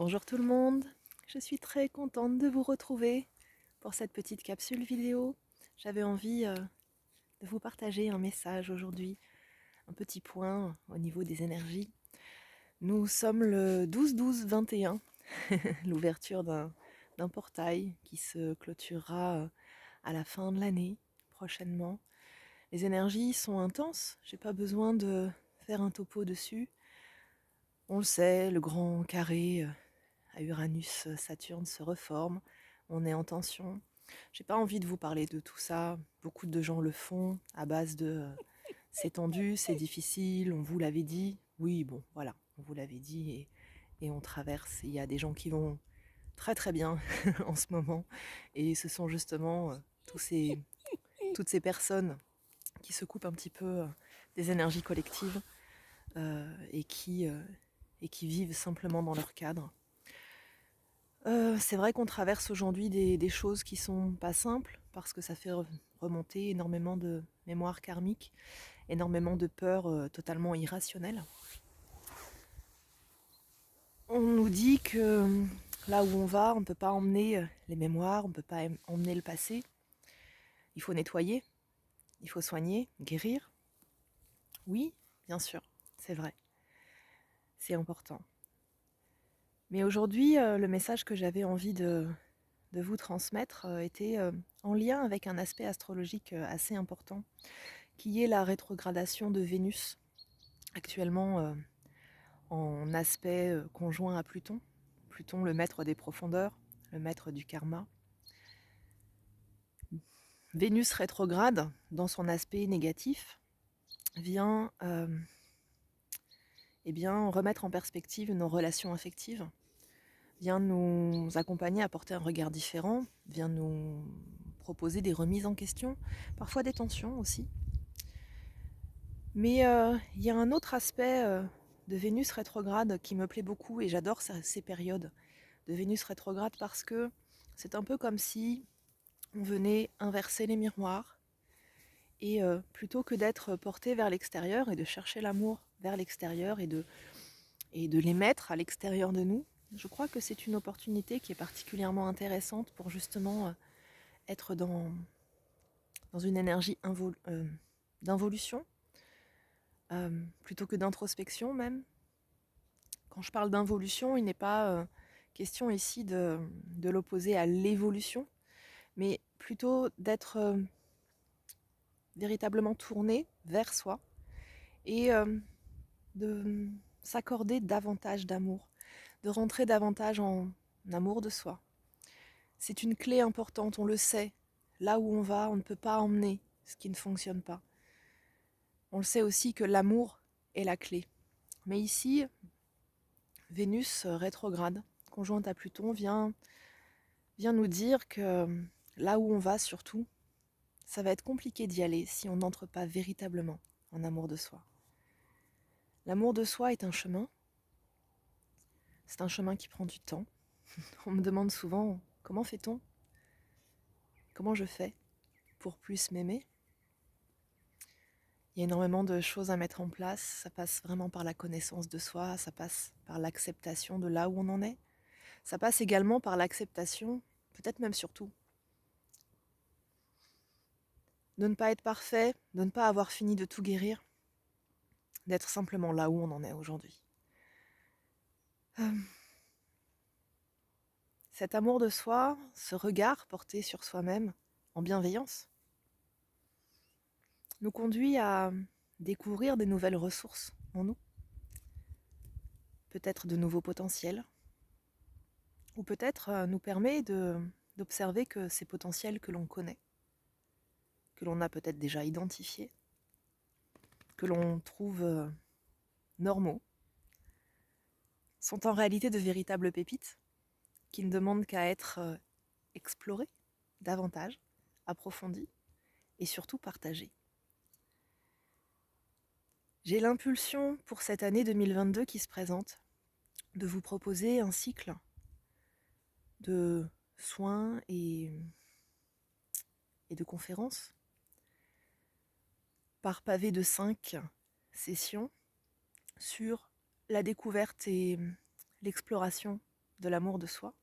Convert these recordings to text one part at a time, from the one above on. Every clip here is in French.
Bonjour tout le monde, je suis très contente de vous retrouver pour cette petite capsule vidéo. J'avais envie de vous partager un message aujourd'hui, un petit point au niveau des énergies. Nous sommes le 12-12-21, l'ouverture d'un portail qui se clôturera à la fin de l'année prochainement. Les énergies sont intenses, j'ai pas besoin de faire un topo dessus. On le sait, le grand carré à Uranus-Saturne se reforme, on est en tension. J'ai pas envie de vous parler de tout ça, beaucoup de gens le font à base de c'est tendu, c'est difficile, on vous l'avait dit. Oui, bon, voilà, on vous l'avait dit et on traverse. Il y a des gens qui vont très très bien en ce moment et ce sont justement toutes ces personnes qui se coupent un petit peu des énergies collectives euh, et, qui, euh, et qui vivent simplement dans leur cadre. C'est vrai qu'on traverse aujourd'hui des choses qui sont pas simples parce que ça fait remonter énormément de mémoires karmiques, énormément de peurs totalement irrationnelles. On nous dit que là où on va, on ne peut pas emmener les mémoires, on ne peut pas emmener le passé. Il faut nettoyer, il faut soigner, guérir. Oui, bien sûr, c'est vrai, c'est important. Mais aujourd'hui, le message que j'avais envie de vous transmettre était en lien avec un aspect astrologique assez important, qui est la rétrogradation de Vénus, actuellement en aspect conjoint à Pluton. Pluton, le maître des profondeurs, le maître du karma. Vénus rétrograde, dans son aspect négatif, vient remettre en perspective nos relations affectives, vient nous accompagner à porter un regard différent, vient nous proposer des remises en question, parfois des tensions aussi. Mais il y a un autre aspect de Vénus rétrograde qui me plaît beaucoup et j'adore ces périodes de Vénus rétrograde parce que c'est un peu comme si on venait inverser les miroirs et plutôt que d'être porté vers l'extérieur et de chercher l'amour vers l'extérieur et de les mettre à l'extérieur de nous, je crois que c'est une opportunité qui est particulièrement intéressante pour justement être dans une énergie d'involution plutôt que d'introspection même. Quand je parle d'involution, il n'est pas question ici de l'opposer à l'évolution, mais plutôt d'être véritablement tourné vers soi et de s'accorder davantage d'amour, de rentrer davantage en amour de soi. C'est une clé importante, on le sait. Là où on va, on ne peut pas emmener ce qui ne fonctionne pas. On le sait aussi que l'amour est la clé. Mais ici, Vénus rétrograde, conjointe à Pluton, vient nous dire que là où on va surtout, ça va être compliqué d'y aller si on n'entre pas véritablement en amour de soi. L'amour de soi est un chemin, c'est un chemin qui prend du temps. On me demande souvent comment fait-on? Comment je fais pour plus m'aimer? Il y a énormément de choses à mettre en place, ça passe vraiment par la connaissance de soi, ça passe par l'acceptation de là où on en est, ça passe également par l'acceptation, peut-être même surtout, de ne pas être parfait, de ne pas avoir fini de tout guérir, d'être simplement là où on en est aujourd'hui. Cet amour de soi, ce regard porté sur soi-même en bienveillance, nous conduit à découvrir des nouvelles ressources en nous, peut-être de nouveaux potentiels, ou peut-être nous permet d'observer que ces potentiels que l'on connaît, que l'on a peut-être déjà identifiés, que l'on trouve normaux, sont en réalité de véritables pépites qui ne demandent qu'à être explorées davantage, approfondies et surtout partagées. J'ai l'impulsion pour cette année 2022 qui se présente de vous proposer un cycle de soins et de conférences par pavé de 5 sessions sur la découverte et l'exploration de l'amour de soi,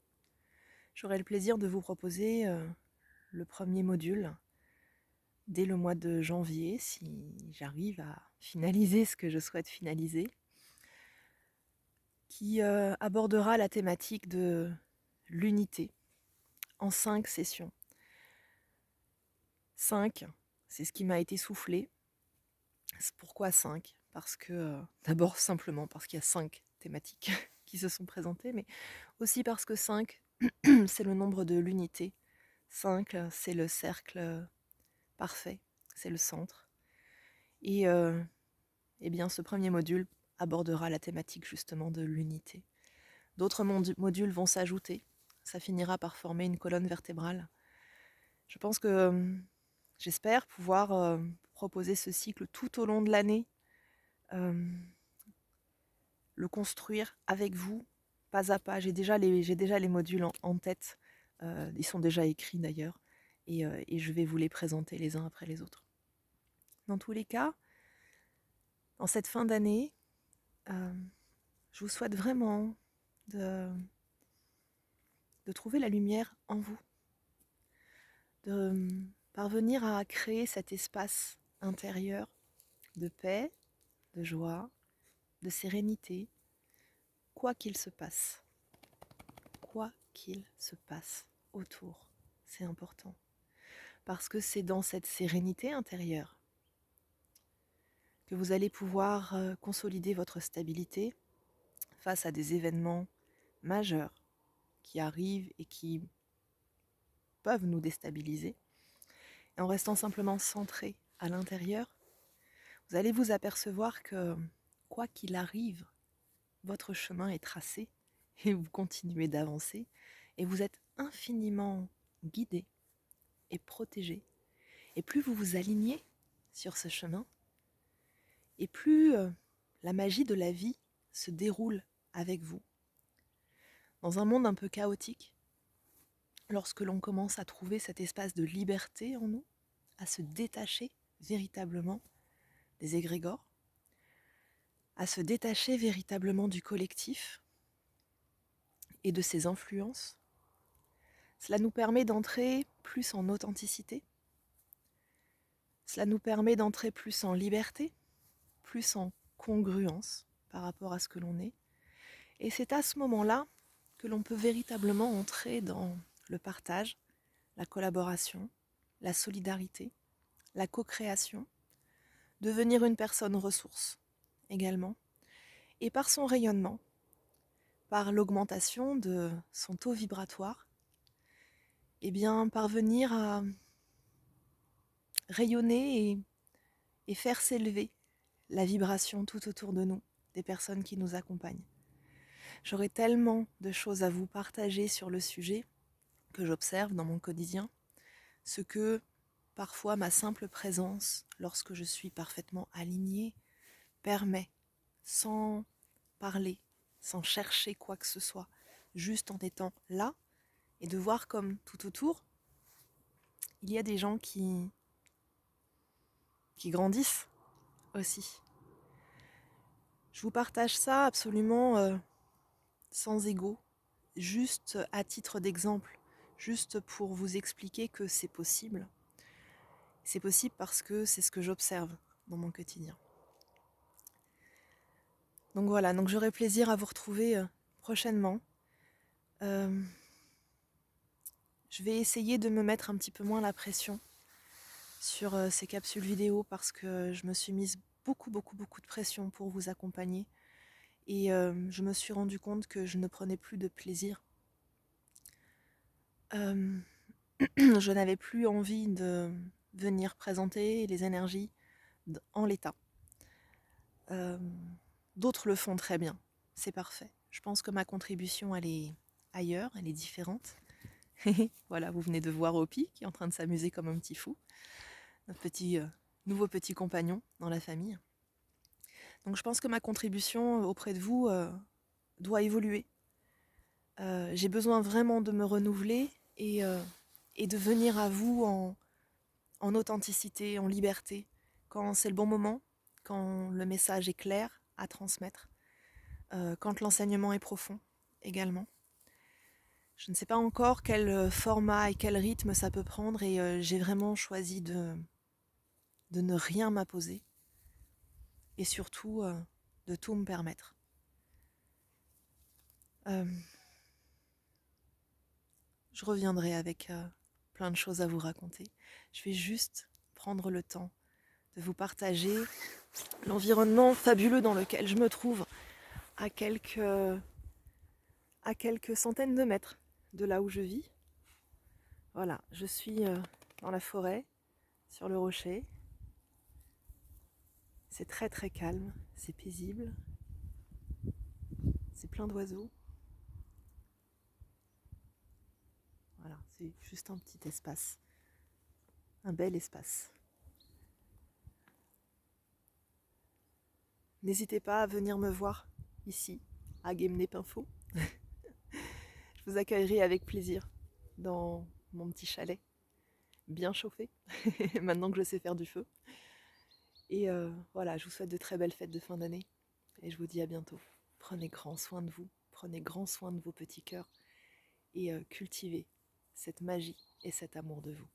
j'aurai le plaisir de vous proposer le premier module dès le mois de janvier, si j'arrive à finaliser ce que je souhaite finaliser, qui abordera la thématique de l'unité en 5 sessions. 5, c'est ce qui m'a été soufflé. Pourquoi 5 ? Parce que, d'abord simplement parce qu'il y a 5 thématiques qui se sont présentées, mais aussi parce que 5, c'est le nombre de l'unité. 5, c'est le cercle parfait, c'est le centre. Et eh bien, ce premier module abordera la thématique justement de l'unité. D'autres modules vont s'ajouter. Ça finira par former une colonne vertébrale. Je pense que j'espère pouvoir proposer ce cycle tout au long de l'année, le construire avec vous, pas à pas. J'ai déjà les modules en tête. Ils sont déjà écrits d'ailleurs. Et je vais vous les présenter les uns après les autres. Dans tous les cas, en cette fin d'année, je vous souhaite vraiment de trouver la lumière en vous, de parvenir à créer cet espace intérieur de paix, de joie, de sérénité, quoi qu'il se passe. Quoi qu'il se passe autour, c'est important. Parce que c'est dans cette sérénité intérieure que vous allez pouvoir consolider votre stabilité face à des événements majeurs qui arrivent et qui peuvent nous déstabiliser. Et en restant simplement centré à l'intérieur, vous allez vous apercevoir que, quoi qu'il arrive, votre chemin est tracé et vous continuez d'avancer et vous êtes infiniment guidé et protégé. Et plus vous vous alignez sur ce chemin, et plus la magie de la vie se déroule avec vous. Dans un monde un peu chaotique, lorsque l'on commence à trouver cet espace de liberté en nous, à se détacher véritablement des égrégores, à se détacher véritablement du collectif et de ses influences, cela nous permet d'entrer plus en authenticité, cela nous permet d'entrer plus en liberté, plus en congruence par rapport à ce que l'on est. Et c'est à ce moment-là que l'on peut véritablement entrer dans le partage, la collaboration, la solidarité, la co-création, devenir une personne ressource également, et par son rayonnement, par l'augmentation de son taux vibratoire, eh bien parvenir à rayonner et faire s'élever la vibration tout autour de nous, des personnes qui nous accompagnent. J'aurais tellement de choses à vous partager sur le sujet que j'observe dans mon quotidien, ce que parfois ma simple présence, lorsque je suis parfaitement alignée, permet, sans parler, sans chercher quoi que ce soit, juste en étant là, et de voir comme tout autour, il y a des gens qui grandissent aussi. Je vous partage ça absolument sans ego, juste à titre d'exemple, juste pour vous expliquer que c'est possible. C'est possible parce que c'est ce que j'observe dans mon quotidien. Donc voilà, donc j'aurai plaisir à vous retrouver prochainement. Je vais essayer de me mettre un petit peu moins la pression sur ces capsules vidéo parce que je me suis mise beaucoup de pression pour vous accompagner et je me suis rendu compte que je ne prenais plus de plaisir. Je n'avais plus envie de venir présenter les énergies en l'état. D'autres le font très bien, c'est parfait. Je pense que ma contribution, elle est ailleurs, elle est différente. Voilà, vous venez de voir Hopi qui est en train de s'amuser comme un petit fou. Notre nouveau petit compagnon dans la famille. Donc je pense que ma contribution auprès de vous doit évoluer. J'ai besoin vraiment de me renouveler et de venir à vous en authenticité, en liberté, quand c'est le bon moment, quand le message est clair à transmettre, quand l'enseignement est profond également. Je ne sais pas encore quel format et quel rythme ça peut prendre et j'ai vraiment choisi de ne rien m'imposer et surtout de tout me permettre. Euh, je reviendrai avec plein de choses à vous raconter. Je vais juste prendre le temps de vous partager l'environnement fabuleux dans lequel je me trouve à quelques centaines de mètres de là où je vis. Voilà, je suis dans la forêt, sur le rocher. C'est très très calme, c'est paisible, c'est plein d'oiseaux. Voilà, c'est juste un petit espace, un bel espace. N'hésitez pas à venir me voir ici, à Guémené-Pinfo. Je vous accueillerai avec plaisir dans mon petit chalet, bien chauffé, maintenant que je sais faire du feu. Et voilà, je vous souhaite de très belles fêtes de fin d'année et je vous dis à bientôt. Prenez grand soin de vous, prenez grand soin de vos petits cœurs et cultivez cette magie et cet amour de vous.